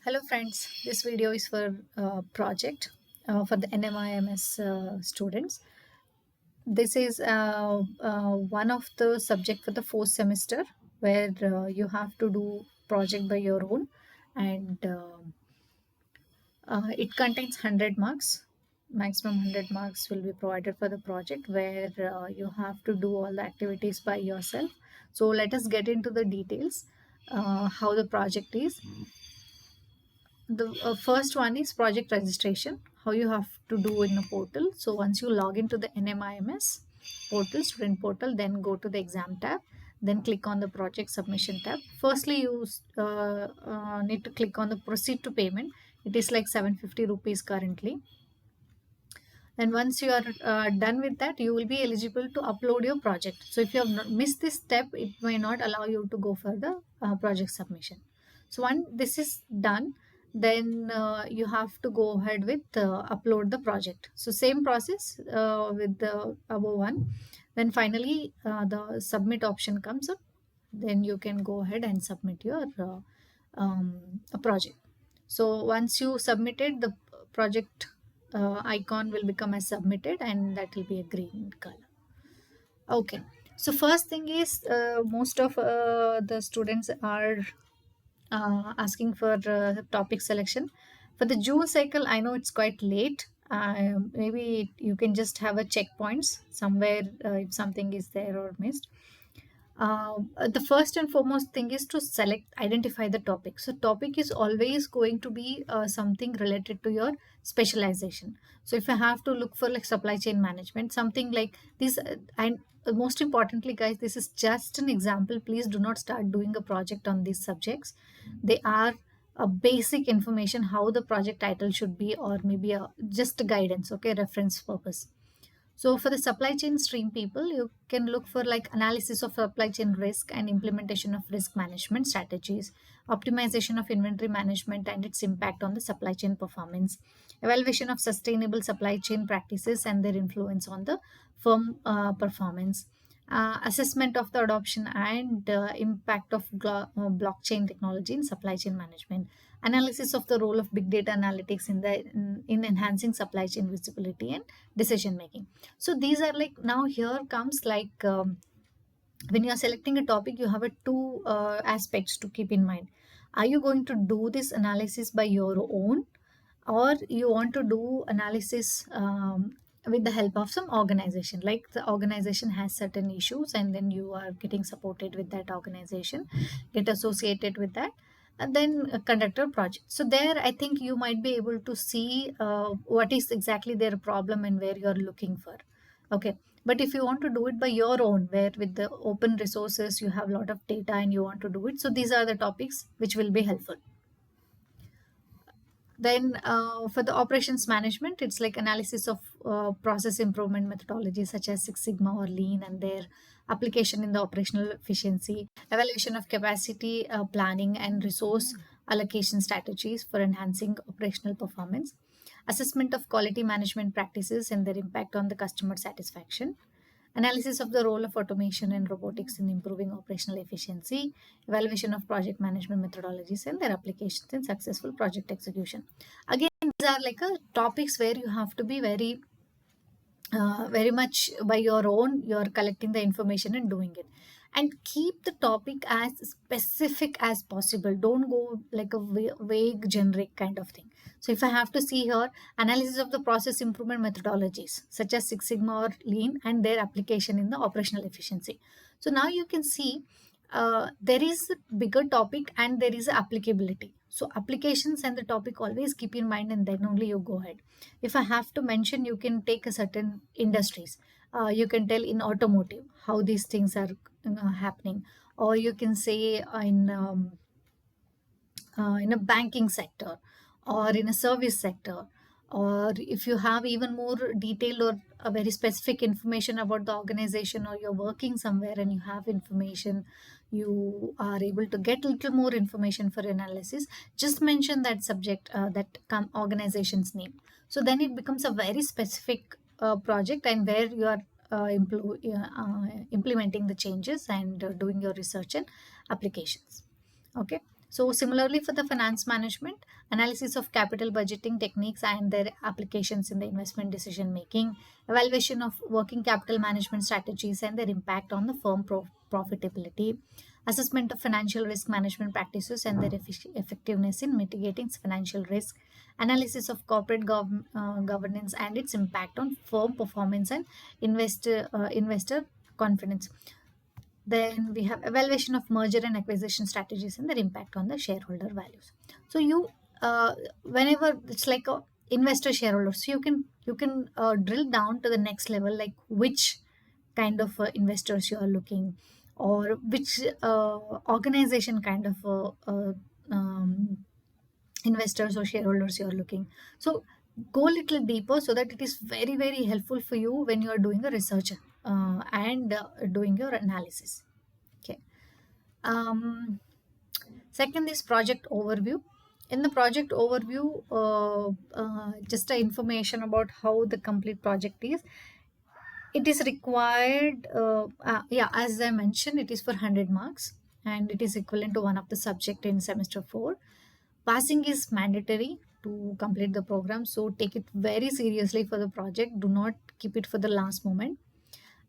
Hello friends, this video is for project for the NMIMS students. This is one of the subject for the fourth semester where you have to do project by your own, and it contains 100 marks. Maximum 100 marks will be provided for the project where you have to do all the activities by yourself. So let us get into the details how the project is. The first one is project registration, how you have to do in a portal. So once you log into the NMIMS portal, student portal, then go to the exam tab, then click on the project submission tab. Firstly, you need to click on the proceed to payment. It is like 750 rupees currently. And once you are done with that, you will be eligible to upload your project. So if you have missed this step, it may not allow you to go for the project submission. So once this is done, then you have to go ahead with upload the project. So same process with the above one. Then finally the submit option comes up. Then you can go ahead and submit your project. So once you submitted, the project icon will become as submitted, and that will be a green color. Okay, so first thing is most of the students are asking for topic selection for the June cycle. I know it's quite late. Maybe you can just have a checkpoints somewhere if something is there or missed. The first and foremost thing is to identify the topic. So topic is always going to be something related to your specialization. So if I have to look for like supply chain management, something like this, and most importantly guys, this is just an example. Please do not start doing a project on these subjects. They are a basic information how the project title should be, or maybe just a guidance, okay, reference purpose. So for the supply chain stream people, you can look for like analysis of supply chain risk and implementation of risk management strategies, optimization of inventory management and its impact on the supply chain performance, evaluation of sustainable supply chain practices and their influence on the firm performance, assessment of the adoption and impact of blockchain technology in supply chain management, analysis of the role of big data analytics in enhancing supply chain visibility and decision making. So these are like, now here comes like when you are selecting a topic, you have a two aspects to keep in mind. Are you going to do this analysis by your own, or you want to do analysis with the help of some organization, like the organization has certain issues and then you are getting supported with that organization, get associated with that, and then conduct a project. So there I think you might be able to see what is exactly their problem and where you are looking for. Okay, but if you want to do it by your own, where with the open resources you have a lot of data and you want to do it, so these are the topics which will be helpful. Then for the operations management, it's like analysis of process improvement methodologies such as Six Sigma or Lean and their application in the operational efficiency, evaluation of capacity planning and resource allocation strategies for enhancing operational performance, assessment of quality management practices and their impact on the customer satisfaction, analysis of the role of automation and robotics in improving operational efficiency, evaluation of project management methodologies and their applications in successful project execution. Again, these are like topics where you have to be very much by your own. You're collecting the information and doing it, and keep the topic as specific as possible. Don't go like a vague generic kind of thing. So if I have to see here, analysis of the process improvement methodologies such as Six Sigma or Lean and their application in the operational efficiency. So now you can see there is a bigger topic and there is applicability. So applications and the topic always keep in mind, and then only you go ahead. If I have to mention, you can take a certain industries. You can tell in automotive how these things are happening, or you can say in a banking sector or in a service sector, or if you have even more detailed or a very specific information about the organization, or you're working somewhere and you have information, you are able to get a little more information for analysis, just mention that subject, organization's name. So then it becomes a very specific project, and where you are implementing the changes and doing your research and applications. Okay, So similarly for the finance management, analysis of capital budgeting techniques and their applications in the investment decision making, evaluation of working capital management strategies and their impact on the firm profitability, assessment of financial risk management practices and their effectiveness in mitigating financial risk, analysis of corporate governance and its impact on firm performance and investor confidence. Then we have evaluation of merger and acquisition strategies and their impact on the shareholder values. So you, whenever it's like a investor shareholder, so you can drill down to the next level, like which kind of investors you are looking, or which organization kind of investors or shareholders you are looking. So go a little deeper so that it is very very helpful for you when you are doing a research and doing your analysis. Okay. um, Second is project overview. In the project overview, just a information about how the complete project is. It is required, yeah, as I mentioned, it is for 100 marks and it is equivalent to one of the subject in semester 4. Passing is mandatory to complete the program, so take it very seriously for the project. Do not keep it for the last moment.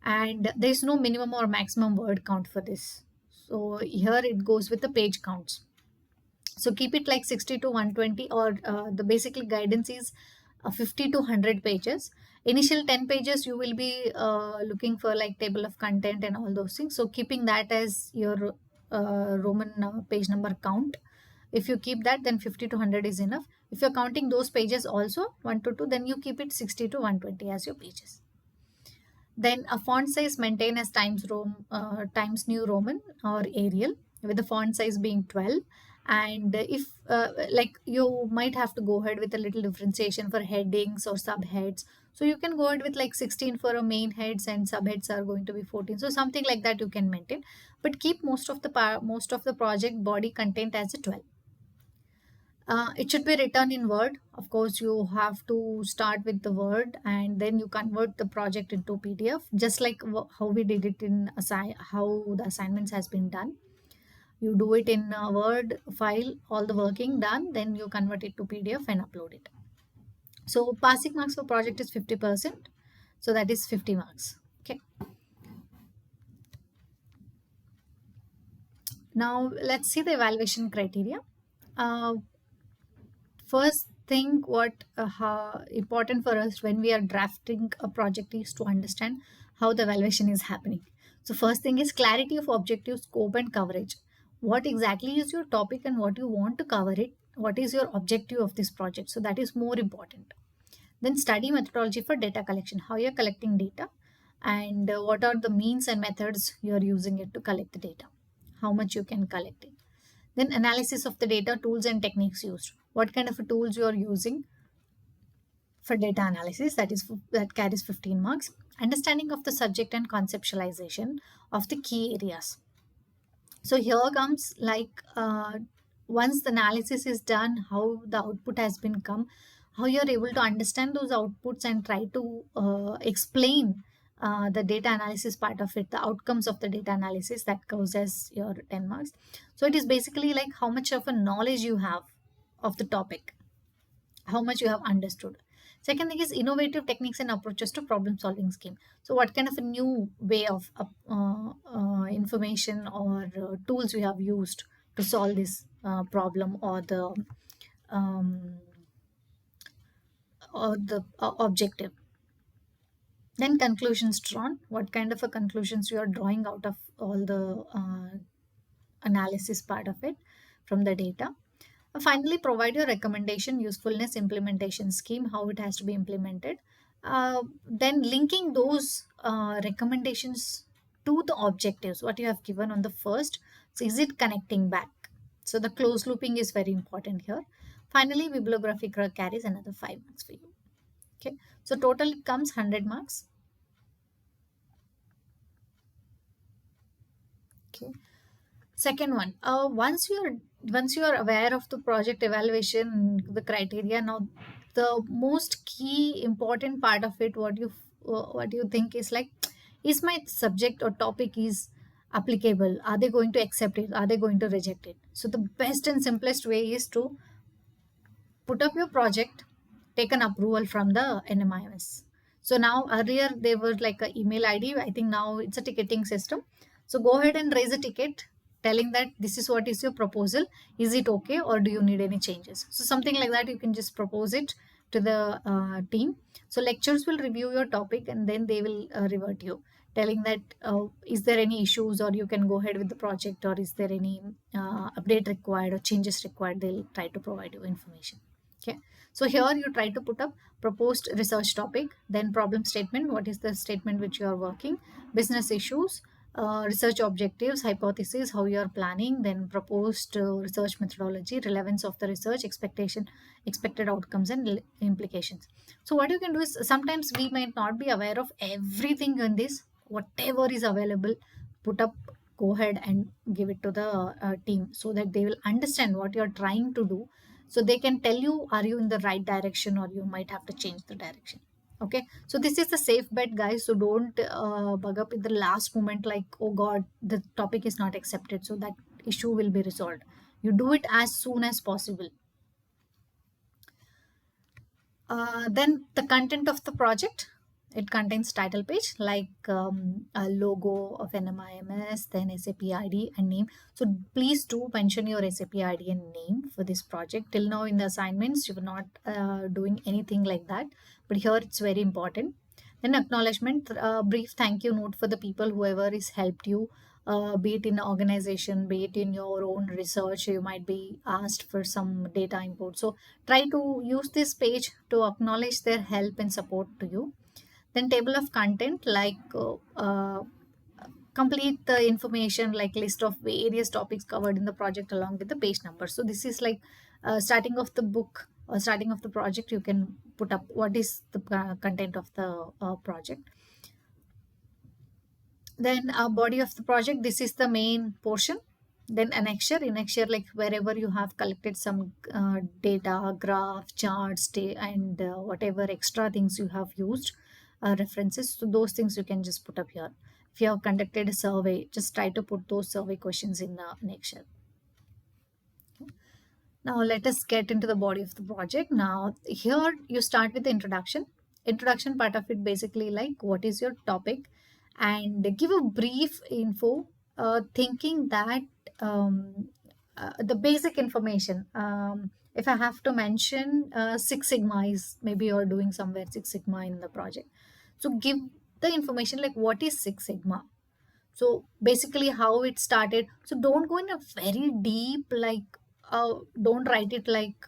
And there is no minimum or maximum word count for this. So here it goes with the page counts. So keep it like 60 to 120, or the basically guidance is 50 to 100 pages. Initial 10 pages you will be looking for like table of content and all those things. So keeping that as your Roman page number count. If you keep that, then 50 to 100 is enough. If you're counting those pages also 1 to 2, then you keep it 60 to 120 as your pages. Then a font size maintain as Times New Roman or Arial, with the font size being 12. And if like you might have to go ahead with a little differentiation for headings or subheads, so you can go ahead with like 16 for a main heads and subheads are going to be 14. So something like that you can maintain, but keep most of the project body content as a 12. It should be written in Word. Of course, you have to start with the Word and then you convert the project into PDF, just like how we did it in how the assignments has been done. You do it in a Word file, all the working done, then you convert it to PDF and upload it. So passing marks for project is 50%. So that is 50 marks. Okay. Now let's see the evaluation criteria. Uh, First thing what how important for us when we are drafting a project is to understand how the evaluation is happening. So first thing is clarity of objective, scope and coverage. What exactly is your topic and what you want to cover it, what is your objective of this project, so that is more important. Then study methodology for data collection, how you're collecting data, and what are the means and methods you're using it to collect the data, how much you can collect it. Then analysis of the data, tools and techniques used. What kind of tools you are using for data analysis, that carries 15 marks. Understanding of the subject and conceptualization of the key areas. So here comes like once the analysis is done, how the output has been come, how you're able to understand those outputs and try to explain the data analysis part of it, the outcomes of the data analysis, that goes as your 10 marks. So it is basically like how much of a knowledge you have of the topic, how much you have understood. Second thing is innovative techniques and approaches to problem solving scheme. So what kind of a new way of information or tools you have used to solve this problem um, or the objective. Then conclusions drawn. What kind of a conclusions you are drawing out of all the analysis part of it from the data. Finally, provide your recommendation, usefulness, implementation scheme, how it has to be implemented. Then linking those recommendations to the objectives, what you have given on the first. So is it connecting back? So the close looping is very important here. Finally, bibliography carries another 5 marks for you. Okay. So total it comes 100 marks. Okay. Second one, once you are aware of the project evaluation, the criteria, now the most key important part of it, what you think is like, is my subject or topic is applicable? Are they going to accept it? Are they going to reject it? So the best and simplest way is to put up your project, take an approval from the NMIMS. So now earlier they were like a email ID. I think now it's a ticketing system. So go ahead and raise a ticket telling that this is what is your proposal. Is it okay or do you need any changes? So something like that, you can just propose it to the team. So lecturers will review your topic and then they will revert you telling that is there any issues or you can go ahead with the project, or is there any update required or changes required. They'll try to provide you information. Okay, so here you try to put up proposed research topic, then problem statement, what is the statement which you are working, business issues, research objectives, hypothesis, how you are planning, then proposed research methodology, relevance of the research, expectation, expected outcomes and implications. So what you can do is, sometimes we might not be aware of everything in this. Whatever is available, put up, go ahead and give it to the team so that they will understand what you're trying to do, so they can tell you are you in the right direction or you might have to change the direction. Okay, so this is the safe bet, guys. So don't bug up in the last moment like, oh god, the topic is not accepted, so that issue will be resolved. You do it as soon as possible. Then the content of the project, it contains title page like a logo of NMIMS, then SAP ID and name. So please do mention your SAP ID and name for this project. Till now in the assignments, you were not doing anything like that, but here it's very important. Then acknowledgement, brief thank you note for the people whoever is helped you, be it in the organization, be it in your own research. You might be asked for some data input. So try to use this page to acknowledge their help and support to you. Then table of content, like complete the information like list of various topics covered in the project along with the page number. So this is like starting of the book or starting of the project. You can put up what is the content of the project. Then body of the project, this is the main portion. Then annexure like wherever you have collected some data, graph, charts, and whatever extra things you have used, references. So those things you can just put up here. If you have conducted a survey, just try to put those survey questions in the annexure. Now let us get into the body of the project. Now here you start with the introduction. Introduction part of it basically like what is your topic, and give a brief info, thinking that the basic information. If I have to mention Six Sigma is, maybe you're doing somewhere Six Sigma in the project. So give the information like what is Six Sigma. So basically how it started. So don't go in a very deep like don't write it like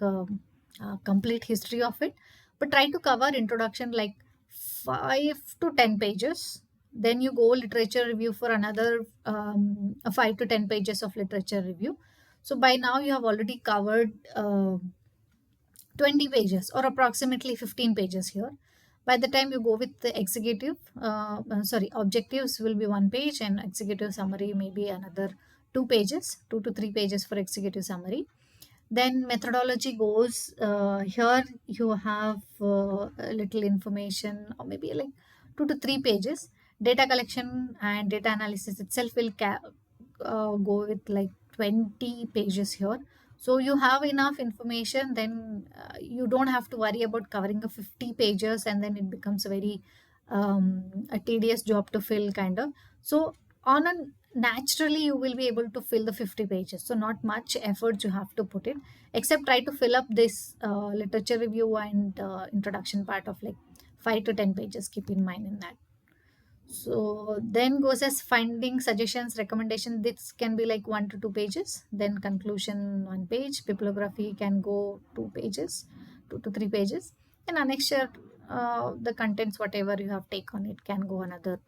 complete history of it, but try to cover introduction like 5 to 10 pages. Then you go literature review for another 5 to 10 pages of literature review. So by now you have already covered 20 pages or approximately 15 pages here. By the time you go with the executive, objectives will be 1 page, and executive summary maybe another 2 pages, 2 to 3 pages for executive summary. Then methodology goes, here you have a little information or maybe like 2 to 3 pages. Data collection and data analysis itself will go with like 20 pages here. So you have enough information, then you don't have to worry about covering a 50 pages, and then it becomes a very a tedious job to fill kind of. So on a naturally you will be able to fill the 50 pages. So not much effort you have to put in, except try to fill up this literature review and introduction part of like 5 to 10 pages. Keep in mind in that. So then goes as finding, suggestions, recommendation. This can be like 1 to 2 pages. Then conclusion 1 page. Bibliography can go 2 pages, 2 to 3 pages. And annexure, the contents whatever you have taken, it can go another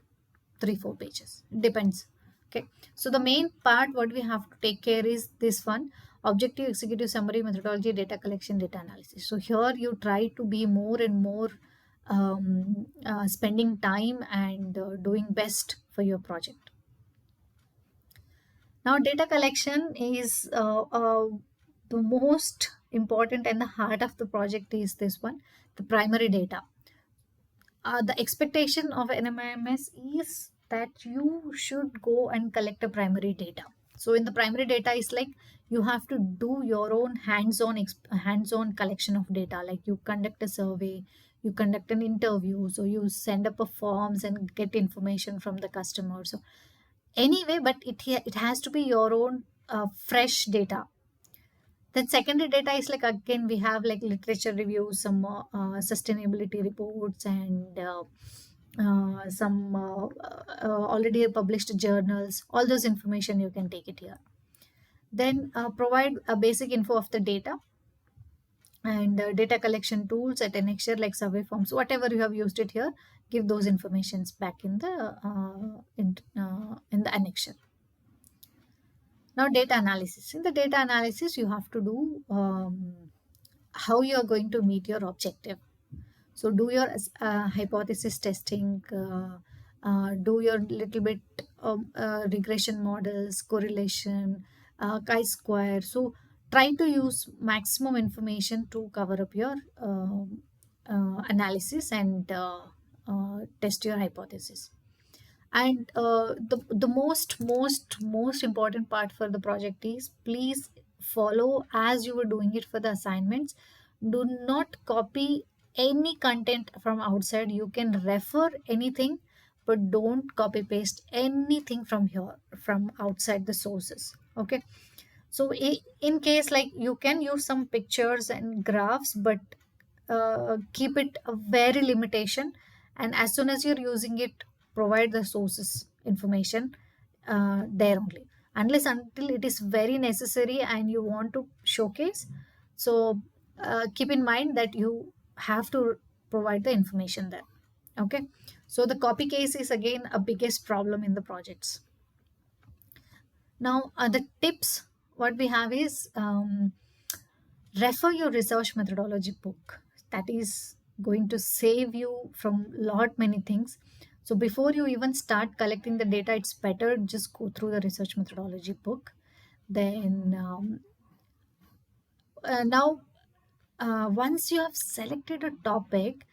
3 4 pages. Depends. Okay. So the main part what we have to take care is this one: objective, executive summary, methodology, data collection, data analysis. So here you try to be more and more spending time and doing best for your project. Now data collection is the most important, and the heart of the project is this one, the primary data. The expectation of NMIMS is that you should go and collect a primary data. So in the primary data is like you have to do your own hands-on collection of data. Like you conduct a survey, you conduct an interview, so you send up a forms and get information from the customer. So anyway, but it has to be your own fresh data. Then secondary data is like, again, we have like literature reviews, some sustainability reports, and some already published journals. All those information you can take it here. Then provide a basic info of the data and data collection tools at annexure like survey forms, whatever you have used it here. Give those informations back in the annexure. Now data analysis. In the data analysis, you have to do how you are going to meet your objective. So do your hypothesis testing, do your little bit regression models, correlation, chi-square. So try to use maximum information to cover up your analysis and test your hypothesis. And the most important part for the project is, please follow as you were doing it for the assignments. Do not copy any content from outside. You can refer anything, but don't copy paste anything from here, from outside the sources. Okay. So in case, like, you can use some pictures and graphs, but keep it a very limitation. And as soon as you're using it, provide the sources information there only, unless until it is very necessary and you want to showcase. So keep in mind that you have to provide the information there. Okay. So the copy case is again a biggest problem in the projects. Now the tips what we have is, refer your research methodology book. That is going to save you from lot many things. So before you even start collecting the data, it's better just go through the research methodology book. Then now once you have selected a topic,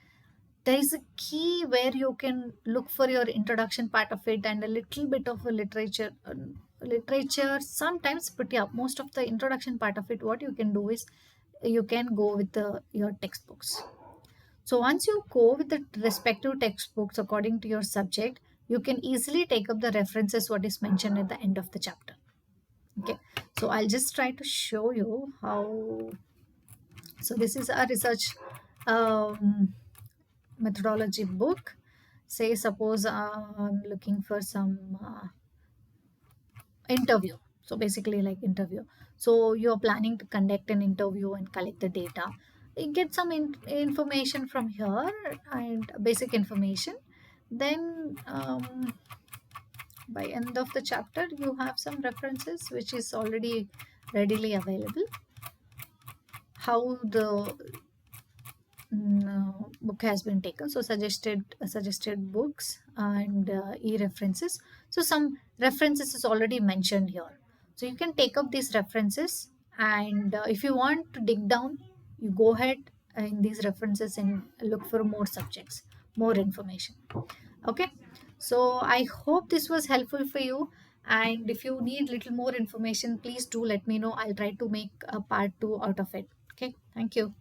there is a key where you can look for your introduction part of it and a little bit of a literature sometimes. But yeah, most of the introduction part of it, what you can do is you can go with your textbooks. So once you go with the respective textbooks according to your subject, you can easily take up the references what is mentioned at the end of the chapter. Okay. So I'll just try to show you how. So this is a research methodology book. Say suppose I'm looking for some interview. So basically like interview. So you're planning to conduct an interview and collect the data. You get some information from here and basic information. Then by end of the chapter, you have some references which is already readily available. How the book has been taken. So suggested books and e-references. So some references is already mentioned here. So you can take up these references, and if you want to dig down, you go ahead in these references and look for more subjects, more information. Okay. So I hope this was helpful for you. And if you need little more information, please do let me know. I'll try to make a part 2 out of it. Okay. Thank you.